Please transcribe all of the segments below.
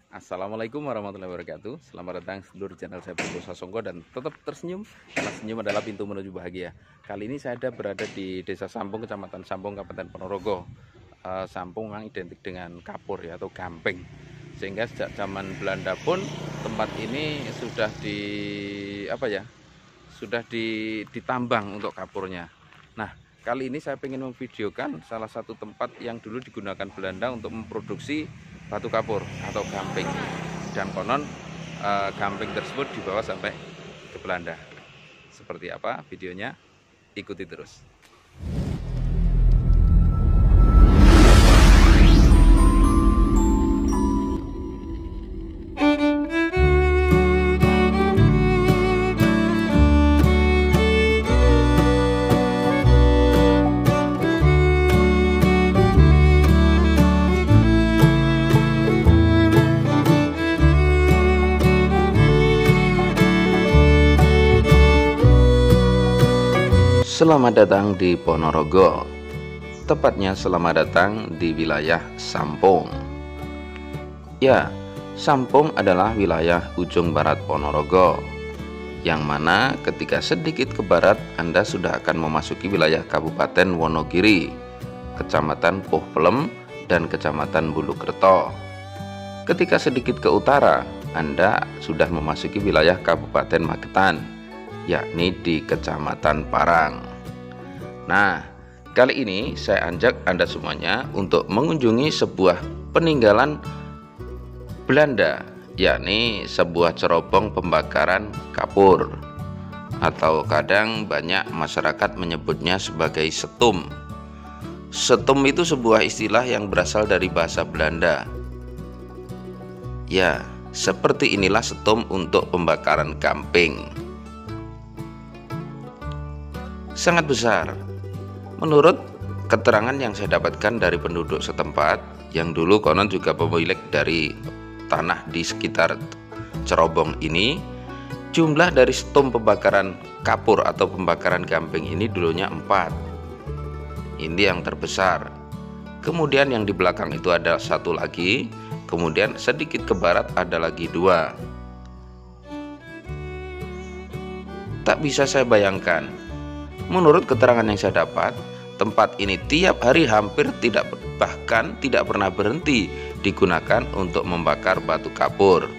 Assalamualaikum warahmatullahi wabarakatuh. Selamat datang sedulur channel saya Putu Sasongko dan tetap tersenyum karena senyum adalah pintu menuju bahagia. Kali ini saya berada di Desa Sampung, Kecamatan Sampung, Kabupaten Ponorogo. Sampung yang identik dengan kapur ya, atau gamping. Sehingga sejak zaman Belanda pun tempat ini sudah ditambang untuk kapurnya. Nah, kali ini saya ingin memvideokan salah satu tempat yang dulu digunakan Belanda untuk memproduksi batu kapur atau gamping, dan konon gamping tersebut dibawa sampai ke Belanda. Seperti apa videonya? Ikuti terus. Selamat datang di Ponorogo. Tepatnya selamat datang di wilayah Sampung. Ya, Sampung adalah wilayah ujung barat Ponorogo, yang mana ketika sedikit ke barat Anda sudah akan memasuki wilayah Kabupaten Wonogiri, Kecamatan Puh-Pelem, dan Kecamatan Bulukerto. Ketika sedikit ke utara Anda sudah memasuki wilayah Kabupaten Magetan, yakni di Kecamatan Parang. Nah, kali ini saya ajak Anda semuanya untuk mengunjungi sebuah peninggalan Belanda, yakni sebuah cerobong pembakaran kapur, atau kadang banyak masyarakat menyebutnya sebagai setum. Setum itu sebuah istilah yang berasal dari bahasa Belanda. Ya, seperti inilah setum untuk pembakaran gamping. Sangat besar. Menurut keterangan yang saya dapatkan dari penduduk setempat, yang dulu konon juga pemilik dari tanah di sekitar cerobong ini, jumlah dari setum pembakaran kapur atau pembakaran gamping ini dulunya 4. Ini yang terbesar. Kemudian yang di belakang itu ada satu lagi, kemudian sedikit ke barat ada lagi 2. Tak bisa saya bayangkan. Menurut keterangan yang saya dapat, tempat ini tiap hari hampir tidak pernah berhenti digunakan untuk membakar batu kapur.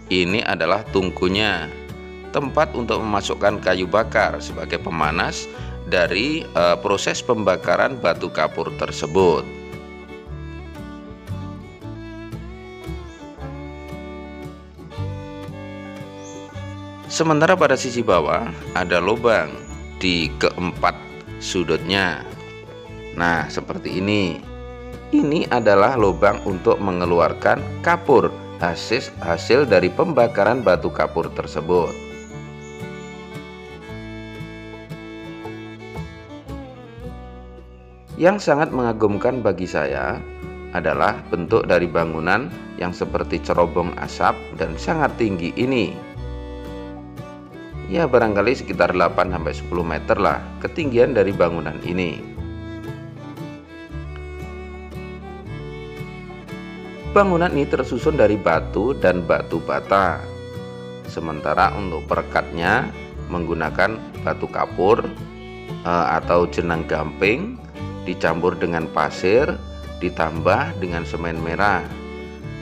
Ini adalah tungkunya, tempat untuk memasukkan kayu bakar sebagai pemanas dari proses pembakaran batu kapur tersebut. Sementara pada sisi bawah ada lubang di keempat sudutnya. Nah, seperti ini. Ini adalah lubang untuk mengeluarkan kapur, hasil dari pembakaran batu kapur tersebut. Yang sangat mengagumkan bagi saya adalah bentuk dari bangunan yang seperti cerobong asap dan sangat tinggi ini. Ya, barangkali sekitar 8-10 meter lah ketinggian dari bangunan ini. Bangunan ini tersusun dari batu dan batu bata. Sementara untuk perekatnya menggunakan batu kapur atau jenang gamping dicampur dengan pasir ditambah dengan semen merah.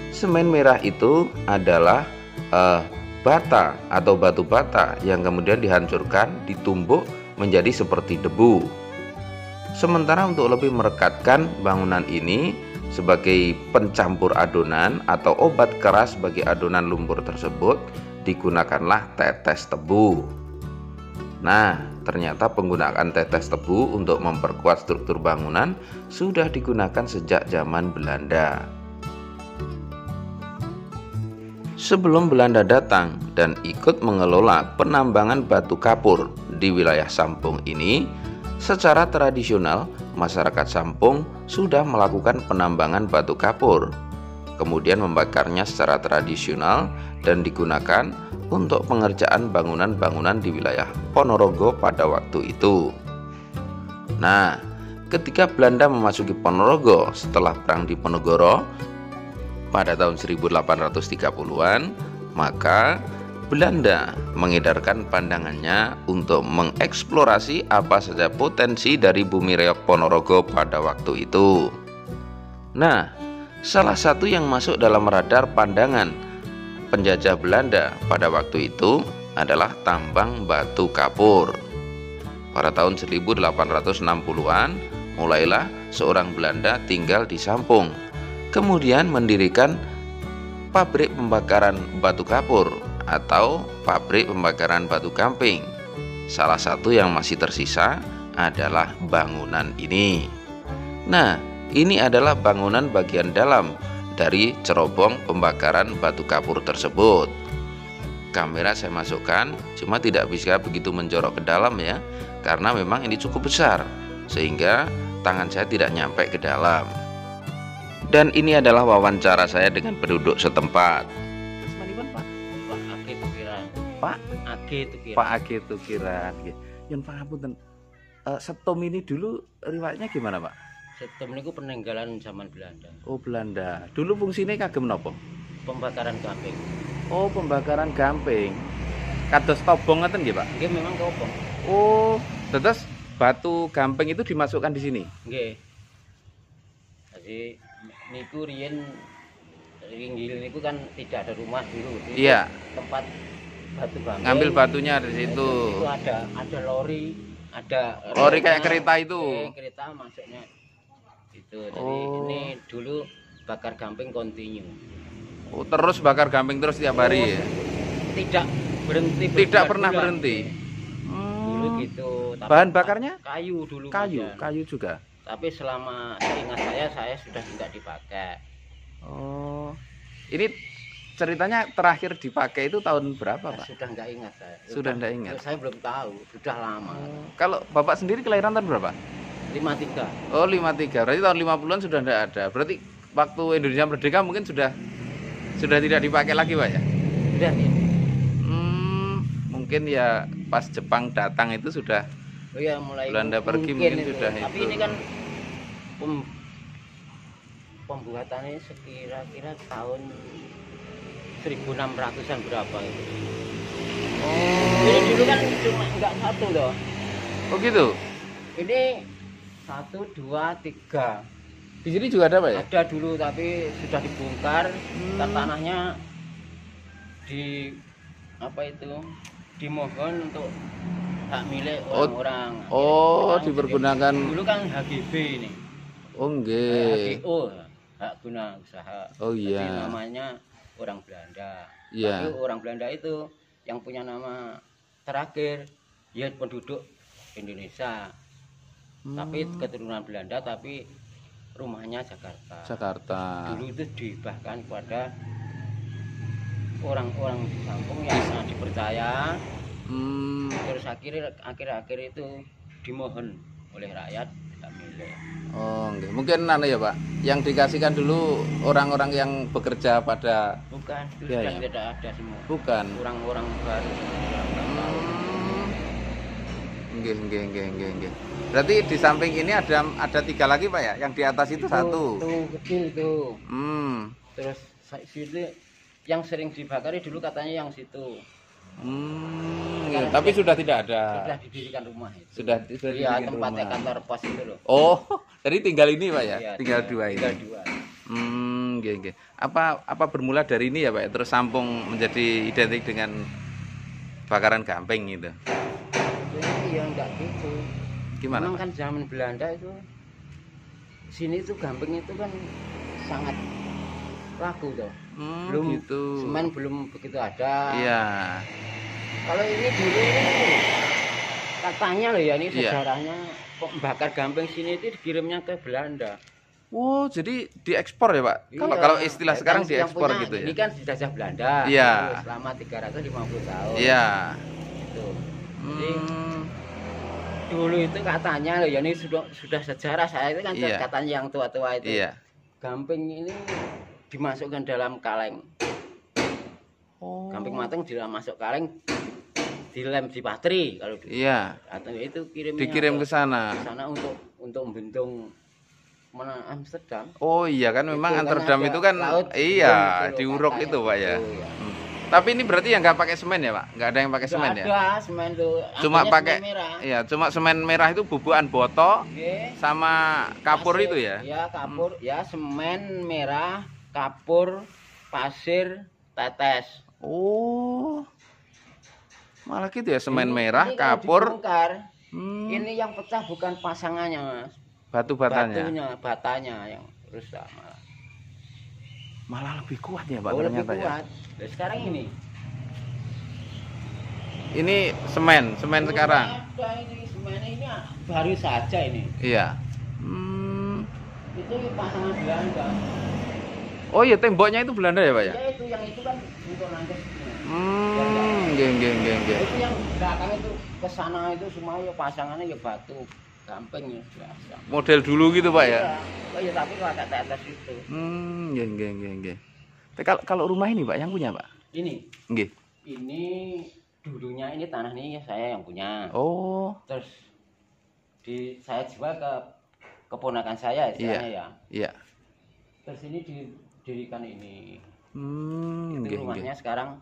Semen merah itu adalah bata atau batu bata yang kemudian dihancurkan, ditumbuk menjadi seperti debu. Sementara untuk lebih merekatkan bangunan ini sebagai pencampur adonan atau obat keras bagi adonan lumpur tersebut, digunakanlah tetes tebu. Nah, ternyata penggunaan tetes tebu untuk memperkuat struktur bangunan sudah digunakan sejak zaman Belanda. Sebelum Belanda datang dan ikut mengelola penambangan batu kapur di wilayah Sampung ini, secara tradisional masyarakat Sampung sudah melakukan penambangan batu kapur, kemudian membakarnya secara tradisional dan digunakan untuk pengerjaan bangunan-bangunan di wilayah Ponorogo pada waktu itu. Nah, ketika Belanda memasuki Ponorogo setelah perang Diponegoro, pada tahun 1830-an, maka Belanda mengedarkan pandangannya untuk mengeksplorasi apa saja potensi dari bumi reok Ponorogo pada waktu itu. Nah, salah satu yang masuk dalam radar pandangan penjajah Belanda pada waktu itu adalah tambang batu kapur. Pada tahun 1860-an, mulailah seorang Belanda tinggal di Sampung, kemudian mendirikan pabrik pembakaran batu kapur atau pabrik pembakaran batu gamping. Salah satu yang masih tersisa adalah bangunan ini. Nah, ini adalah bangunan bagian dalam dari cerobong pembakaran batu kapur tersebut. Kamera saya masukkan, cuma tidak bisa begitu menjorok ke dalam ya, karena memang ini cukup besar, sehingga tangan saya tidak nyampe ke dalam. Dan ini adalah wawancara saya dengan penduduk setempat. Pak Age Tukiran. Yang pangapunten, setom ini dulu riwayatnya gimana, Pak? Setom niku peninggalan zaman Belanda. Oh, Belanda. Dulu fungsinya kagem napa? Pembakaran gamping. Oh, pembakaran gamping. Kados tobong ngoten nggih, Pak? Nggih, memang tobong. Oh, terus batu gamping itu dimasukkan di sini? Nggih. Jadi niku riyen Ringgil niku kan tidak ada rumah dulu. Iya. Tempat batu gamping. Ngambil batunya dari situ. Itu ada lori, ada lori kayak kereta itu. Kereta masuknya. Itu. Jadi ini dulu bakar gamping kontinu. Oh, terus bakar gamping terus tiap hari ya? Tidak berhenti. Tidak pernah berhenti. Dulu gitu. Tapi bahan bakarnya? Kayu dulu. Kayu juga. Tapi selama seingat saya sudah tidak dipakai. Oh, ini ceritanya terakhir dipakai itu tahun berapa, Pak? Sudah nggak ingat saya. Sudah nggak ingat. Saya belum tahu. Sudah lama. Kalau Bapak sendiri kelahiran tahun berapa? 53. Oh, 53. Berarti tahun 50-an sudah nggak ada. Berarti waktu Indonesia merdeka mungkin sudah tidak dipakai lagi, Pak ya? Sudah ya. Mungkin ya pas Jepang datang itu sudah. Oh ya, mulai Belanda pergi mungkin itu. Sudah Tapi itu. ini kan pembuatannya sekira-kira tahun 1600-an berapa itu. Oh. Jadi dulu kan cuma enggak satu loh. Oh gitu. Ini 1, 2, 3. Di sini juga ada, Pak ya? Ada dulu tapi sudah dibongkar. Tanahnya di apa itu? Dimohon untuk hak milik orang-orang. Oh, dipergunakan. Dulu kan HGB ini. Oh, nggih. HGO, hak guna usaha. Oh iya. Jadi namanya orang Belanda. Iya. Tapi orang Belanda itu yang punya nama terakhir ya penduduk Indonesia. Tapi keturunan Belanda tapi rumahnya Jakarta. Dulu itu dihibahkan kepada orang-orang di Sampung yang sangat dipercaya. Terus akhir-akhir itu dimohon oleh rakyat tidak milik. Oh, nggih. Mungkin ya, Pak. Yang dikasihkan dulu orang-orang yang bekerja pada bukan, ya, sudah ya. tidak ada semua. Bukan. Orang-orang baru. Nggih. Berarti di samping ini ada 3 lagi, Pak ya? Yang di atas itu 1. Tuh kecil tuh. Terus situ yang sering dibakari dulu katanya yang situ. Tapi sudah tidak ada. Sudah didirikan rumah itu. Sudah Iya, didirikan tempatnya rumah. kantor pos itu loh. Oh, jadi tinggal ini, Pak ya? Iya, tinggal 2 ini. Tinggal 2. Nggih. Apa bermula dari ini ya, Pak? Terus Sampung menjadi identik dengan bakaran gamping gitu. Iya, enggak gitu. Gimana, Memang Pak? kan zaman Belanda itu sini itu gamping itu kan sangat laku toh. Belum gitu. semen belum begitu ada. Iya. Kalau ini dulu katanya loh ya, ini Iya. sejarahnya kok bakar gamping sini itu dikirimnya ke Belanda. Oh, jadi diekspor ya, Pak? Iya. Kalau istilah Kan sekarang yang diekspor punya gitu ya. Ini kan dijajah Belanda. Iya. Dulu selama 350 tahun. Iya. Itu. Jadi dulu itu katanya loh ya, ini sudah sejarah saya itu kan Iya. katanya yang tua-tua itu. Iya. Gamping ini dimasukkan dalam kaleng. Oh. Gamping matang masuk kaleng, dilem di patri kalau dulu. Iya. Atau itu Dikirim ke sana. Ke sana untuk membentung Amsterdam. Oh iya kan, memang Itu kan Amsterdam ada itu kan laut, iya gitu loh, diuruk katanya itu Pak ya. gitu, ya. Tapi ini berarti yang nggak pakai semen ya Pak? Nggak ada yang pakai Nggak semen ada ya? semen tuh. Cuma Adanya pakai semen merah. iya, cuma semen merah itu bubukan boto Oke. sama kapur Pasir, itu ya. Ya kapur, ya semen merah, kapur, pasir, tetes. Oh. Malah gitu ya, semen Ini- merah, ini kalau kapur, dibongkar, hmm, ini yang pecah bukan pasangannya Mas. batu batanya. Batunya, batanya yang rusak malah. Malah lebih kuat ya Pak Oh, lebih ternyata ya. kuat. Nah, sekarang ini. Ini semen Oh, sekarang. ada ini semen ini baru saja ini. Iya. Itu pasangan Belanda. Oh iya, temboknya itu Belanda ya Pak ya? Ya itu yang itu kan untuk nangkep. Nggih. Itu yang belakang itu ke sana itu semua ya pasangannya ya batu gamping ya biasa. Model dulu gitu Pak ya? Iya. Oh ya tapi pakai tetes itu. Nggih. Tapi kalau rumah ini Pak yang punya Pak? Ini. Nggih. Ini dulunya ini tanah ini saya yang punya. Oh. Terus saya jual ke keponakan saya istilahnya ya. Iya. Terus ini didirikan ini. Itu Nggih. rumahnya sekarang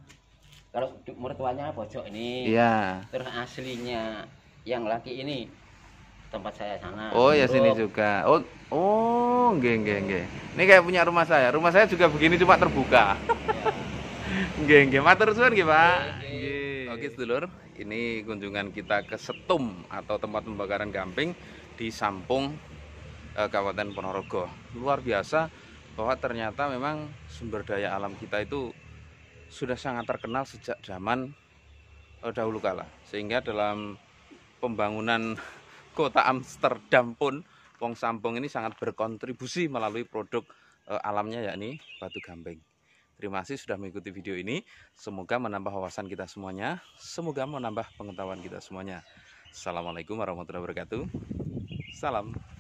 kalau mertuanya pojok ini. Iya. Terus aslinya yang laki ini tempat saya sana. Oh ya sini juga. Oh, nggih. Ini kayak punya rumah saya. Rumah saya juga begini cuma terbuka. Nggih. Matur suwun nggih, Pak. Nggih. Oke, sedulur, ini kunjungan kita ke Setum atau tempat pembakaran gamping di Sampung, Kabupaten Ponorogo. Luar biasa bahwa ternyata memang sumber daya alam kita itu sudah sangat terkenal sejak zaman dahulu kala. Sehingga dalam pembangunan kota Amsterdam pun Wong Sampung ini sangat berkontribusi melalui produk alamnya yakni batu gamping. Terima kasih sudah mengikuti video ini. Semoga menambah wawasan kita semuanya. Semoga menambah pengetahuan kita semuanya. Assalamualaikum warahmatullahi wabarakatuh. Salam.